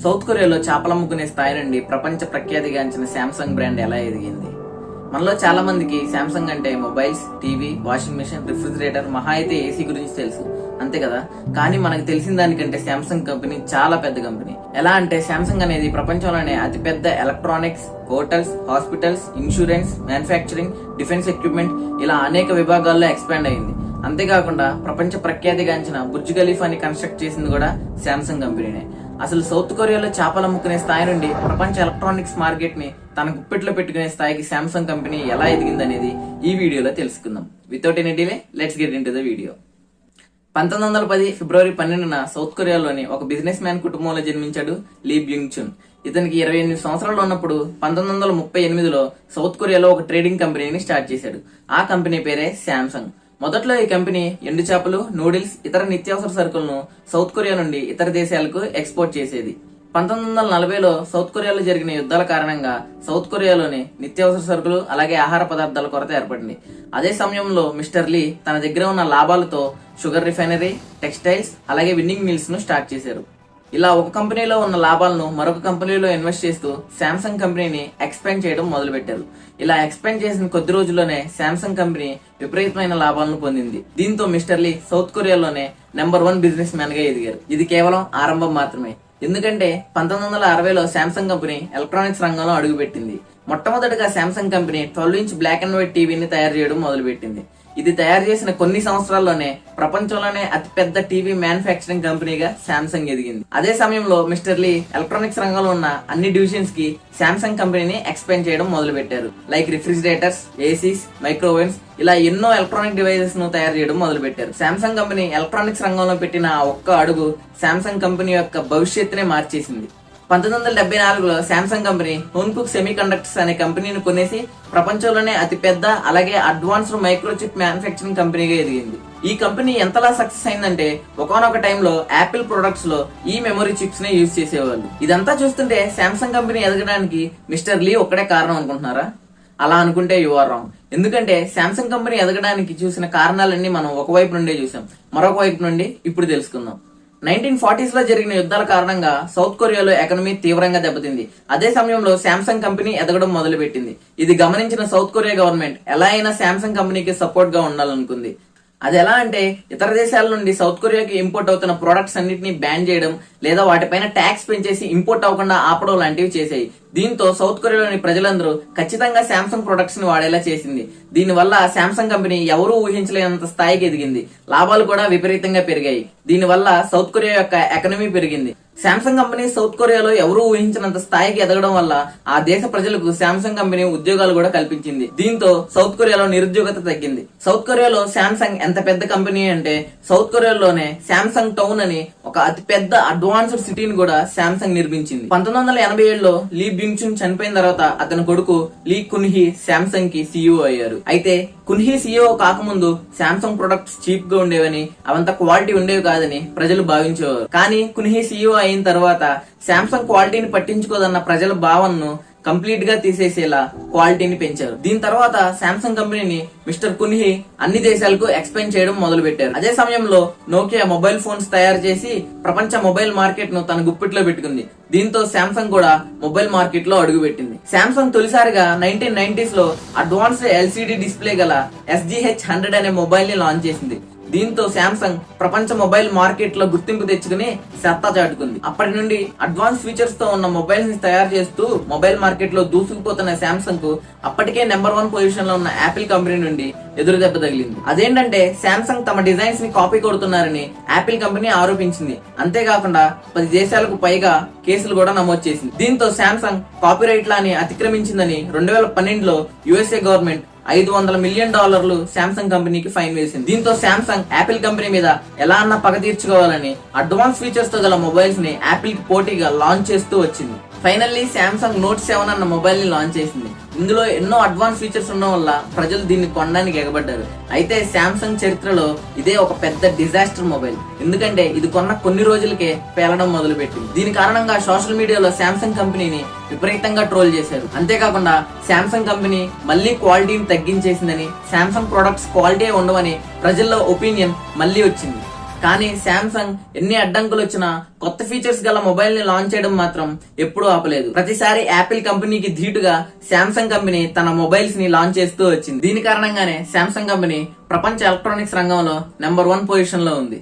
South కొరియాలో చేపలమ్ముకునే స్థాయి నుండి ప్రపంచ ప్రఖ్యాతిగాంచిన శాంసంగ్ బ్రాండ్ ఎలా ఎదిగింది? మనలో చాలా మందికి శాంసంగ్ అంటే mobiles, TV, washing machine, refrigerator, మహా అయితే ఏసీ గురించి తెలుసు, అంతే కదా. కానీ మనకు తెలిసిన దానికంటే శాంసంగ్ కంపెనీ చాలా పెద్ద కంపెనీ. ఎలా అంటే శాంసంగ్ అనేది ప్రపంచంలోనే అతిపెద్ద electronics, hotels, hospitals, insurance, manufacturing, defence equipment ఇలా అనేక విభాగాల్లో ఎక్స్పాండ్ అయింది. అంతేకాకుండా ప్రపంచ ప్రఖ్యాతిగాంచిన బుర్జ్ ఖలీఫాని కన్స్ట్రక్ట్ చేసింది కూడా శాంసంగ్ కంపెనీనే. అసలు సౌత్ కొరియాలో చేపలు అమ్ముకునే స్థాయి నుండి ప్రపంచ ఎలక్ట్రానిక్స్ మార్కెట్ ని తన గుప్పెట్లో పెట్టుకునే స్థాయికి శాంసంగ్ కంపెనీ ఎలా ఎదిగిందనేది ఈ వీడియోలో తెలుసుకుందాం. Without any delay let's get into the video. 1910 ఫిబ్రవరి 12న సౌత్ కొరియాలోని ఒక బిజినెస్ మ్యాన్ కుటుంబంలో జన్మించాడు లీ బ్యూంగ్ చున్. ఇతనికి 28 సంవత్సరాలు ఉన్నప్పుడు 1938లో సౌత్ కొరియాలో ఒక ట్రేడింగ్ కంపెనీని స్టార్ట్ చేశాడు. ఆ కంపెనీ పేరే శాంసంగ్. మొదట్లో ఈ కంపెనీ ఎండు చేపలు, నూడిల్స్, ఇతర నిత్యావసర సరుకులను సౌత్ కొరియా నుండి ఇతర దేశాలకు ఎక్స్పోర్ట్ చేసేది. 1940లో సౌత్ కొరియాలో జరిగిన యుద్ధాల కారణంగా సౌత్ కొరియాలోని నిత్యావసర సరుకులు అలాగే ఆహార పదార్థాల కొరత ఏర్పడింది. అదే సమయంలో మిస్టర్ లీ తన దగ్గర ఉన్న లాభాలతో షుగర్ రిఫైనరీ, టెక్స్టైల్స్ అలాగే విన్నింగ్ మిల్స్ ను స్టార్ట్ చేశారు. ఇలా ఒక కంపెనీలో ఉన్న లాభాలను మరొక కంపెనీలో ఇన్వెస్ట్ చేస్తూ శాంసంగ్ కంపెనీని ఎక్స్పాండ్ చేయడం మొదలు పెట్టారు. ఇలా ఎక్స్పాండ్ చేసిన కొద్ది రోజుల్లోనే శాంసంగ్ కంపెనీ విపరీతమైన లాభాలను పొందింది. దీంతో మిస్టర్ లీ సౌత్ కొరియాలోనే నెంబర్ 1 బిజినెస్ మ్యాన్ గా ఎదిగారు. ఇది కేవలం ఆరంభం మాత్రమే. ఎందుకంటే 1960లో శాంసంగ్ కంపెనీ ఎలక్ట్రానిక్స్ రంగంలో అడుగుపెట్టింది. మొట్టమొదటిగా Samsung company 12 inch black and white టీవీని తయారు చేయడం మొదలుపెట్టింది. ఇది తయారు చేసిన కొన్ని సంవత్సరాల్లోనే ప్రపంచంలోనే అతిపెద్ద టీవీ మ్యానుఫ్యాక్చరింగ్ కంపెనీగా శాంసంగ్ ఎదిగింది. అదే సమయంలో మిస్టర్ లీ ఎలక్ట్రానిక్స్ రంగంలో ఉన్న అన్ని డివిజన్స్ కి శాంసంగ్ కంపెనీని ఎక్స్పాండ్ చేయడం మొదలు పెట్టారు. లైక్ రిఫ్రిజిరేటర్స్, ఏసీస్, మైక్రోవేవ్స్ ఇలా ఎన్నో ఎలక్ట్రానిక్ డివైసెస్ ను తయారు చేయడం మొదలు పెట్టారు. శాంసంగ్ కంపెనీ ఎలక్ట్రానిక్స్ రంగంలో పెట్టిన ఆ ఒక్క అడుగు శాంసంగ్ కంపెనీ యొక్క భవిష్యత్తునే మార్చేసింది. 1974లో శాంసంగ్ కంపెనీ హోన్కుక్ సెమీ కండక్టర్స్ అనే కంపెనీని కొనేసి ప్రపంచంలోనే అతిపెద్ద అలాగే అడ్వాన్స్డ్ మైక్రోచిప్ మ్యానుఫ్యాక్చరింగ్ కంపెనీగా ఎదిగింది. ఈ కంపెనీ ఎంతలా సక్సెస్ అయిందంటే ఒకనొక టైంలో యాపిల్ ప్రొడక్ట్స్ లో ఈ మెమరీ చిప్స్ నే యూజ్ చేసేవాళ్ళు. ఇదంతా చూస్తుంటే శాంసంగ్ కంపెనీ ఎదగడానికి మిస్టర్ లీ ఒక్కడే కారణం అనుకుంటున్నారా? అలా అనుకుంటే యు ఆర్ రాంగ్. ఎందుకంటే శాంసంగ్ కంపెనీ ఎదగడానికి చూసిన కారణాలన్నీ మనం ఒకవైపు నుండే చూసాం. మరొక వైపు నుండి ఇప్పుడు తెలుసుకుందాం. 1940s లో జరిగిన యుద్ధాల కారణంగా సౌత్ కొరియాలో ఎకానమీ తీవ్రంగా దెబ్బతింది. అదే సమయంలో శాంసంగ్ కంపెనీ ఎదగడం మొదలు పెట్టింది. ఇది గమనించిన సౌత్ కొరియా గవర్నమెంట్ ఎలా అయినా శాంసంగ్ కంపెనీకి సపోర్ట్ గా ఉండాలనుకుంది. అది ఎలా అంటే ఇతర దేశాల నుండి సౌత్ కొరియాకి ఇంపోర్ట్ అవుతున్న ప్రొడక్ట్స్ అన్నిటిని బ్యాన్ చేయడం లేదా వాటిపైన ట్యాక్స్ పెంచేసి ఇంపోర్ట్ అవ్వకుండా ఆపడం లాంటివి చేశాయి. దీంతో సౌత్ కొరియాలోని ప్రజలందరూ ఖచ్చితంగా శాంసంగ్ ప్రొడక్ట్స్ ని వాడేలా చేసింది. దీనివల్ల శాంసంగ్ కంపెనీ ఎవరూ ఊహించలేనంత స్థాయికి ఎదిగింది. లాభాలు కూడా విపరీతంగా పెరిగాయి. దీనివల్ల సౌత్ కొరియా యొక్క ఎకానమీ పెరిగింది. శాంసంగ్ కంపెనీ సౌత్ కొరియాలో ఎవరూ ఊహించినంత స్థాయికి ఎదగడం వల్ల ఆ దేశ ప్రజలకు శాంసంగ్ కంపెనీ ఉద్యోగాలు కూడా కల్పించింది. దీంతో సౌత్ కొరియాలో నిరుద్యోగత తగ్గింది. సౌత్ కొరియాలో శాంసంగ్ ఎంత పెద్ద కంపెనీ అంటే సౌత్ కొరియాలోనే శాంసంగ్ టౌన్ అని ఒక అతిపెద్ద అడ్వాన్స్డ్ సిటీని కూడా శాంసంగ్ నిర్మించింది. 1987లో లీ బ్యూంగ్ చున్ చనిపోయిన తర్వాత అతని కొడుకు లీ కున్హీ శాంసంగ్ కి సీఈఓ అయ్యారు. అయితే కున్హీ సీఈఓ కాకముందు శాంసంగ్ ప్రొడక్ట్స్ చీప్ గా ఉండేవని, అవంత క్వాలిటీ ఉండేవి కాదని ప్రజలు భావించేవారు. కానీ కున్హీ సీఈఓ అయిన తర్వాత శాంసంగ్ క్వాలిటీని పట్టించుకోదన్న ప్రజల భావనను కంప్లీట్ గా తీసేసేలా క్వాలిటీని పెంచారు. దీని తర్వాత శాంసంగ్ కంపెనీని మిస్టర్ కున్హీ అన్ని దేశాలకు ఎక్స్పాండ్ చేయడం మొదలు పెట్టారు. అదే సమయంలో నోకియా మొబైల్ ఫోన్స్ తయారు చేసి ప్రపంచ మొబైల్ మార్కెట్ ను తన గుప్పిట్లో పెట్టుకుంది. దీంతో శాంసంగ్ కూడా మొబైల్ మార్కెట్ లో అడుగుపెట్టింది. శాంసంగ్ తొలిసారిగా 1990s లో అడ్వాన్స్డ్ ఎల్సిడి డిస్ప్లే గల SGH100 అనే మొబైల్ ని లాంచ్ చేసింది. దీంతో శాంసంగ్ ప్రపంచ మొబైల్ మార్కెట్ లో గుర్తింపు తెచ్చుకుని సత్తా చాటుకుంది. అప్పటి నుండి అడ్వాన్స్ ఫీచర్స్ తో ఉన్న మొబైల్స్ ని తయారు చేస్తూ మొబైల్ మార్కెట్ లో దూసుకుపోతున్న శాంసంగ్ కు అప్పటికే నెంబర్ 1 పొజిషన్ లో ఉన్న యాపిల్ కంపెనీ నుండి ఎదురు దెబ్బ తగిలింది. అదేంటంటే శాంసంగ్ తమ డిజైన్స్ ని కాపీ కొడుతున్నారని యాపిల్ కంపెనీ ఆరోపించింది. అంతేకాకుండా 10 దేశాలకు పైగా కేసులు కూడా నమోదు చేసింది. దీంతో శాంసంగ్ కాపీరైట్ లాని అతిక్రమించిందని 2012లో USA గవర్నమెంట్ $500 మిలియన్ శాంసంగ్ కంపెనీకి ఫైన్ వేసింది. దీంతో శాంసంగ్ యాపిల్ కంపెనీ మీద ఎలా అన్నా పగ తీర్చుకోవాలని అడ్వాన్స్ ఫీచర్స్ తో గల మొబైల్స్ ని యాపిల్ కి పోటీగా లాంచ్ చేస్తూ వచ్చింది. ఫైనల్లీ శాంసంగ్ నోట్ 7 అన్న మొబైల్ ని లాంచ్ చేసింది. ఇందులో ఎన్నో అడ్వాన్స్ ఫీచర్స్ ఉండడం వల్ల ప్రజలు దీన్ని కొనడానికి ఎగబడ్డారు. అయితే శాంసంగ్ చరిత్రలో ఇదే ఒక పెద్ద డిజాస్టర్ మొబైల్. ఎందుకంటే ఇది కొన్న కొన్ని రోజులకే పేలడం మొదలు పెట్టింది. దీని కారణంగా సోషల్ మీడియాలో శాంసంగ్ కంపెనీని విపరీతంగా ట్రోల్ చేశారు. అంతేకాకుండా శాంసంగ్ కంపెనీ మళ్ళీ క్వాలిటీని తగ్గించేసిందని, శాంసంగ్ ప్రొడక్ట్స్ క్వాలిటీ ఉండవని ప్రజల్లో ఒపీనియన్ మళ్ళీ వచ్చింది. కానీ శాంసంగ్ ఎన్ని అడ్డంకులు వచ్చినా కొత్త ఫీచర్స్ గల మొబైల్ ని లాంచ్ చేయడం మాత్రం ఎప్పుడూ ఆపలేదు. ప్రతిసారి యాపిల్ కంపెనీకి ధీటుగా శాంసంగ్ కంపెనీ తన మొబైల్స్ ని లాంచ్ చేస్తూ వచ్చింది. దీని కారణంగానే శాంసంగ్ కంపెనీ ప్రపంచ ఎలక్ట్రానిక్స్ రంగంలో నెంబర్ 1 పొజిషన్ లో ఉంది.